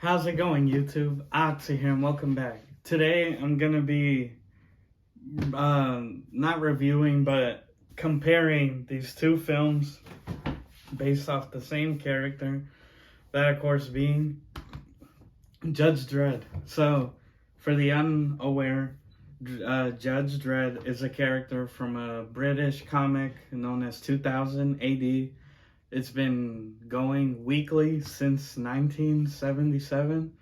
How's it going, YouTube? Oxy here, and welcome back. Today, I'm gonna be not reviewing, but comparing these two films based off the same character. That, of course, being Judge Dredd. So, for the unaware, Judge Dredd is a character from a British comic known as 2000 AD. It's been going weekly since 1977.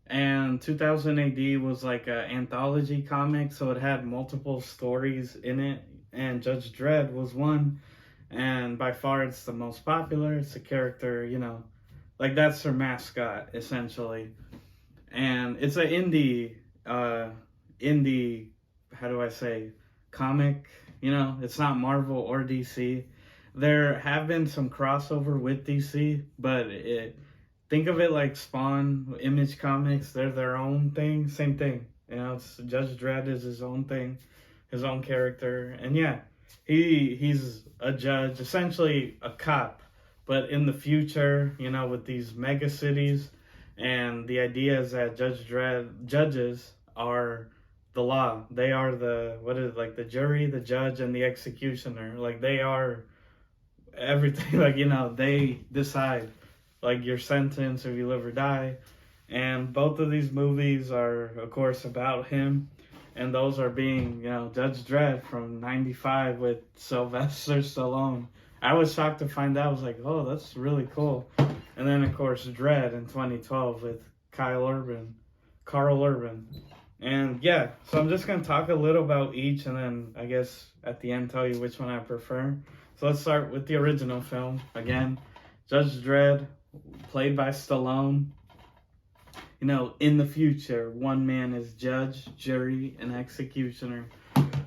And 2000 AD was like an anthology comic, so it had multiple stories in it. And Judge Dredd was one. And by far, it's the most popular. It's a character, like that's their mascot, essentially. And it's an indie, how do I say, comic. It's not Marvel or DC. There have been some crossover with DC, but think of it like Spawn, Image Comics. They're their own thing, same thing. It's Judge Dredd is his own thing, his own character, and yeah, he's a judge, essentially a cop, but in the future, with these mega cities, and the idea is that judges are the law. They are the jury, the judge, and the executioner. Like they are everything. They decide like your sentence if you live or die. And both of these movies are, of course, about him. And those are being, Judge Dredd from 95 with Sylvester Stallone. I was shocked to find out. I was like, oh, that's really cool. And then, of course, Dredd in 2012 with Karl Urban. And yeah, so I'm just going to talk a little about each, and then I guess at the end tell you which one I prefer. So let's start with the original film. Again, Judge Dredd, played by Stallone. In the future, one man is judge, jury, and executioner.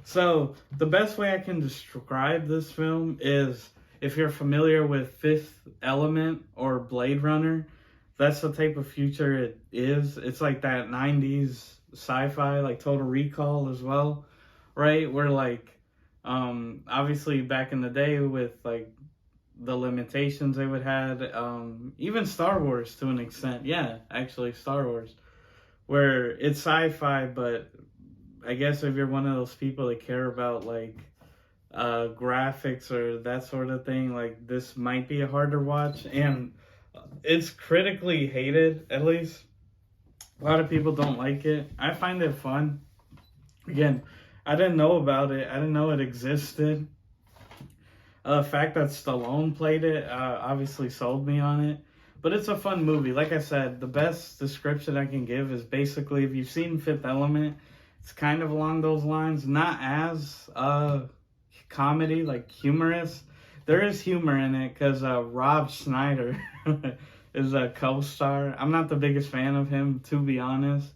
So the best way I can describe this film is, if you're familiar with Fifth Element or Blade Runner, that's the type of future it is. It's like that 90s sci-fi, like Total Recall as well, right? Where obviously back in the day with like the limitations they would had, even Star Wars to an extent. Yeah, actually Star Wars, where it's sci-fi, but I guess if you're one of those people that care about like graphics or that sort of thing, like this might be a harder watch, and it's critically hated. At least a lot of people don't like it. I find it fun. Again, I didn't know about it. I didn't know it existed. The fact that Stallone played it obviously sold me on it. But it's a fun movie. Like I said, the best description I can give is basically, if you've seen Fifth Element, it's kind of along those lines. Not as comedy, like humorous. There is humor in it because Rob Schneider is a co-star. I'm not the biggest fan of him, to be honest.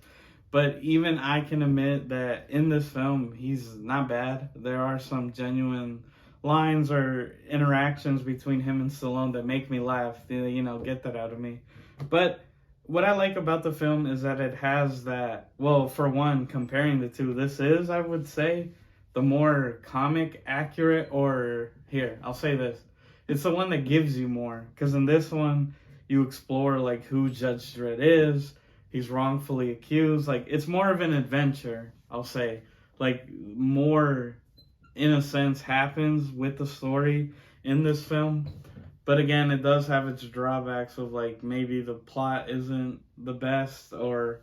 But even I can admit that in this film, he's not bad. There are some genuine lines or interactions between him and Stallone that make me laugh, get that out of me. But what I like about the film is that it has that, well, for one, comparing the two, this is, I would say, the more comic accurate, or here, I'll say this. It's the one that gives you more, because in this one, you explore like who Judge Dredd is. He's wrongfully accused. Like, it's more of an adventure, I'll say. Like, more, in a sense, happens with the story in this film. But again, it does have its drawbacks of like maybe the plot isn't the best, or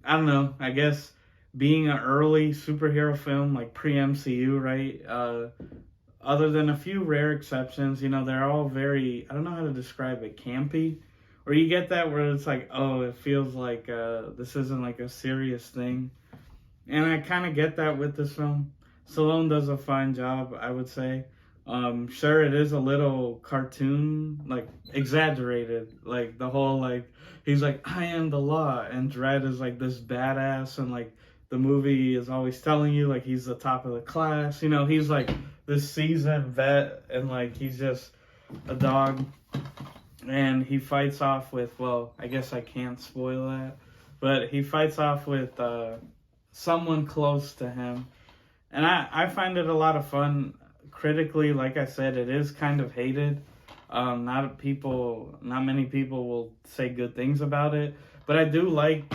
I don't know. I guess being an early superhero film, like pre-MCU, right? Other than a few rare exceptions, they're all very, I don't know how to describe it, campy. Or you get that where it's like, oh, it feels like this isn't like a serious thing. And I kind of get that with this film. Stallone does a fine job, I would say. Sure, it is a little cartoon, like exaggerated. Like the whole, like, he's like, I am the law. And Dredd is like this badass. And like the movie is always telling you like he's the top of the class. He's like this seasoned vet, and like he's just a dog. And he fights off with, well, I guess I can't spoil that, but he fights off with someone close to him. And I find it a lot of fun. Critically, like I said, it is kind of hated. Not many people will say good things about it, but I do like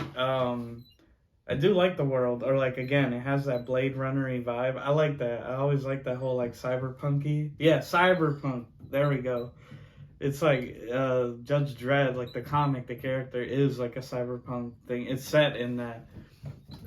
the world, or like again, it has that Blade Runner-y vibe. I like that. I always like that whole like cyberpunky. Yeah, cyberpunk. There we go. It's like Judge Dredd, like the comic, the character is like a cyberpunk thing. It's set in that,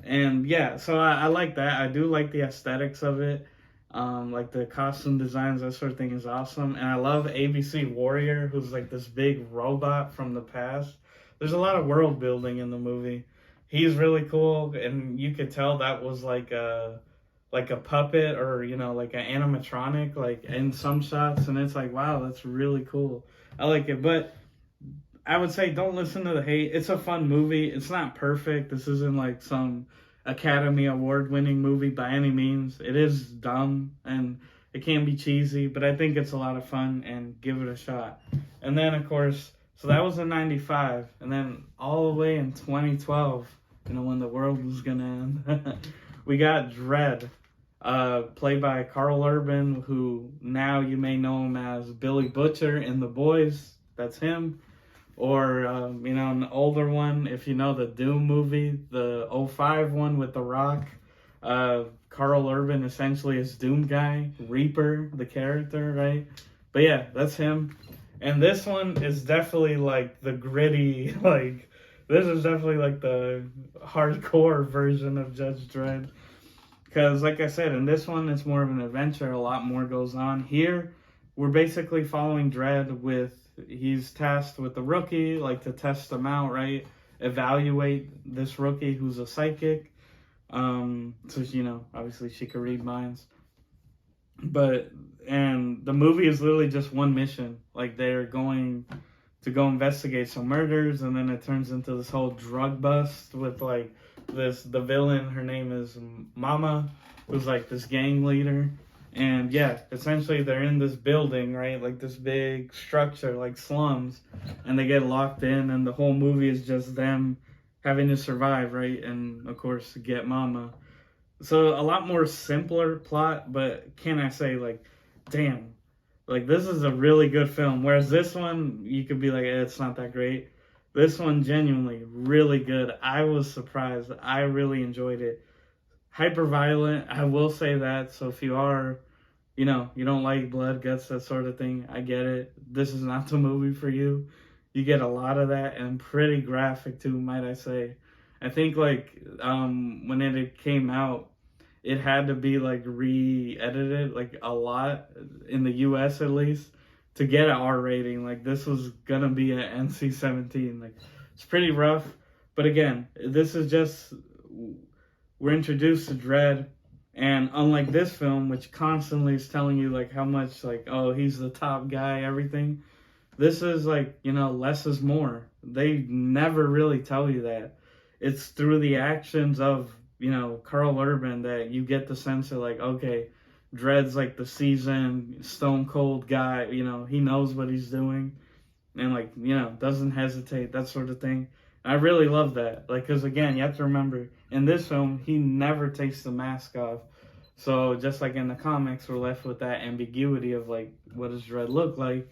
and yeah, so I like that. I do like the aesthetics of it. Like the costume designs, that sort of thing is awesome. And I love ABC Warrior, who's like this big robot from the past. There's a lot of world building in the movie. He's really cool, and you could tell that was like a puppet, or like an animatronic, like in some shots, and it's like, wow, that's really cool. I like it, but I would say don't listen to the hate. It's a fun movie. It's not perfect. This isn't like some Academy Award winning movie by any means. It is dumb and it can be cheesy, but I think it's a lot of fun, and give it a shot. And then of course, so that was in '95, and then all the way in 2012, when the world was gonna end, we got Dredd, played by Karl Urban, who now you may know him as Billy Butcher in The Boys. That's him. Or, an older one, if you know the Doom movie, the '05 one with The Rock. Karl Urban essentially is Doom guy, Reaper, the character, right? But yeah, that's him. And this one is definitely like the gritty, like, this is definitely like the hardcore version of Judge Dredd. Because, like I said, in this one, it's more of an adventure. A lot more goes on. Here, we're basically following Dredd he's tasked with the rookie, like to test them out, right? Evaluate this rookie who's a psychic. So, obviously she could read minds. And the movie is literally just one mission. Like, they're going to go investigate some murders, and then it turns into this whole drug bust with like the villain. Her name is Mama, who's like this gang leader. And yeah, essentially they're in this building, right? Like this big structure, like slums, and they get locked in, and the whole movie is just them having to survive, right? And of course, get Mama. So a lot more simpler plot, but can I say, like, damn, like this is a really good film. Whereas this one, you could be like, it's not that great. This one, genuinely, really good. I was surprised. I really enjoyed it. Hyper violent, I will say that. So if you are, you don't like blood, guts, that sort of thing, I get it. This is not the movie for you. You get a lot of that, and pretty graphic too, might I say. I think like when it came out, it had to be like re-edited like a lot in the US at least to get an R rating. Like this was gonna be an NC-17. Like it's pretty rough, but again, this is just, we're introduced to Dredd, and unlike this film, which constantly is telling you like how much like, oh, he's the top guy, everything, this is like, less is more. They never really tell you that. It's through the actions of, Karl Urban that you get the sense of like, okay, Dredd's like the seasoned, stone cold guy, he knows what he's doing, and like, doesn't hesitate, that sort of thing. I really love that. Like, because again, you have to remember, in this film, he never takes the mask off. So just like in the comics, we're left with that ambiguity of like, what does Dredd look like?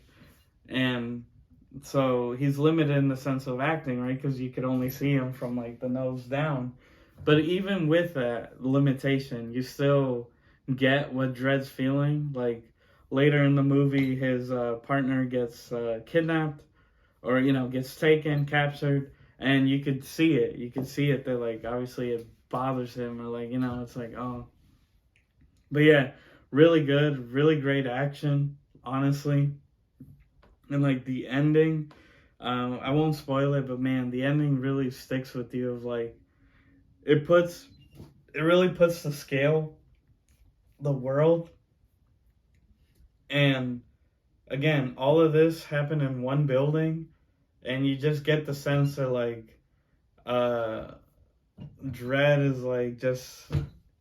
And so he's limited in the sense of acting, right? Because you could only see him from like the nose down. But even with that limitation, you still get what Dredd's feeling. Like later in the movie, his partner gets kidnapped, or gets taken, captured, and you could see it. You could see it that like obviously it bothers him, or like it's like, oh. But yeah, really good, really great action, honestly. And like the ending, I won't spoil it, but man, the ending really sticks with you. Of like, it really puts to scale the world. And again, all of this happened in one building, and you just get the sense that like Dredd is like, just,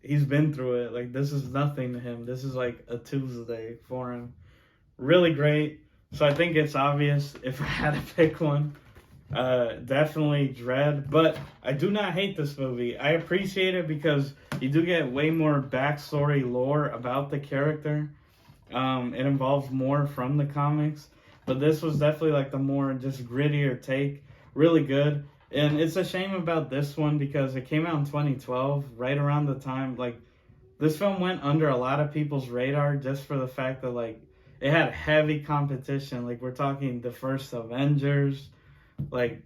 he's been through it. Like this is nothing to him. This is like a Tuesday for him. Really great. So I think it's obvious if I had to pick one. Definitely Dredd, but I do not hate this movie. I appreciate it because you do get way more backstory lore about the character. It involves more from the comics. but this was definitely like the more just grittier take. Really good. And it's a shame about this one because it came out in 2012, right around the time, like, this film went under a lot of people's radar just for the fact that, like, it had heavy competition. Like, we're talking the first Avengers, like,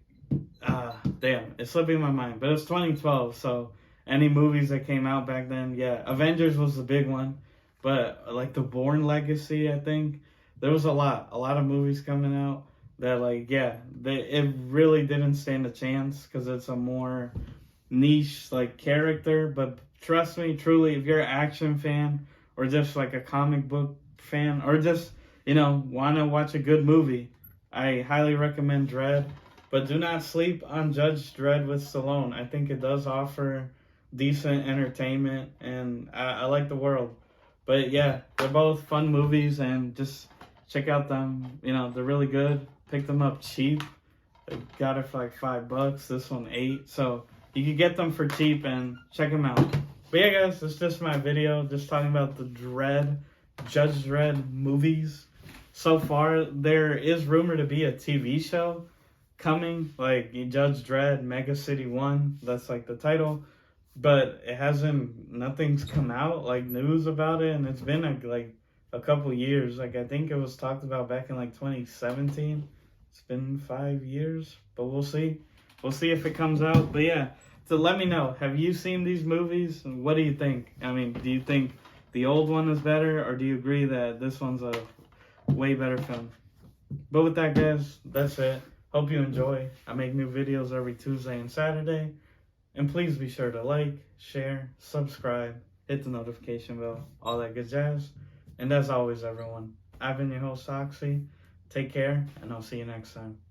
damn, it's slipping my mind. But it's 2012, so any movies that came out back then, yeah, Avengers was the big one. But like the Bourne Legacy, I think there was a lot of movies coming out that, like, yeah, it really didn't stand a chance because it's a more niche like character. But trust me, truly, if you're an action fan or just like a comic book fan or just, want to watch a good movie, I highly recommend Dredd. But do not sleep on Judge Dredd with Stallone. I think it does offer decent entertainment, and I like the world. But yeah, they're both fun movies, and just check out them. They're really good. Pick them up cheap. I got it for like $5. This one $8. So you can get them for cheap and check them out. But yeah, guys, it's just my video, just talking about the Judge Dredd movies. So far, there is rumored to be a TV show coming, like Judge Dredd Mega City 1. That's like the title. But nothing's come out, like, news about it, and it's been like a couple years. Like, I think it was talked about back in like 2017. It's been 5 years, but we'll see. We'll see if it comes out. But yeah, so let me know. Have you seen these movies? And what do you think? I mean, do you think the old one is better, or do you agree that this one's a way better film? But with that, guys, that's it. Hope you enjoy. I make new videos every Tuesday and Saturday. And please be sure to like, share, subscribe, hit the notification bell, all that good jazz. And as always, everyone, I've been your host, Oxy. Take care, and I'll see you next time.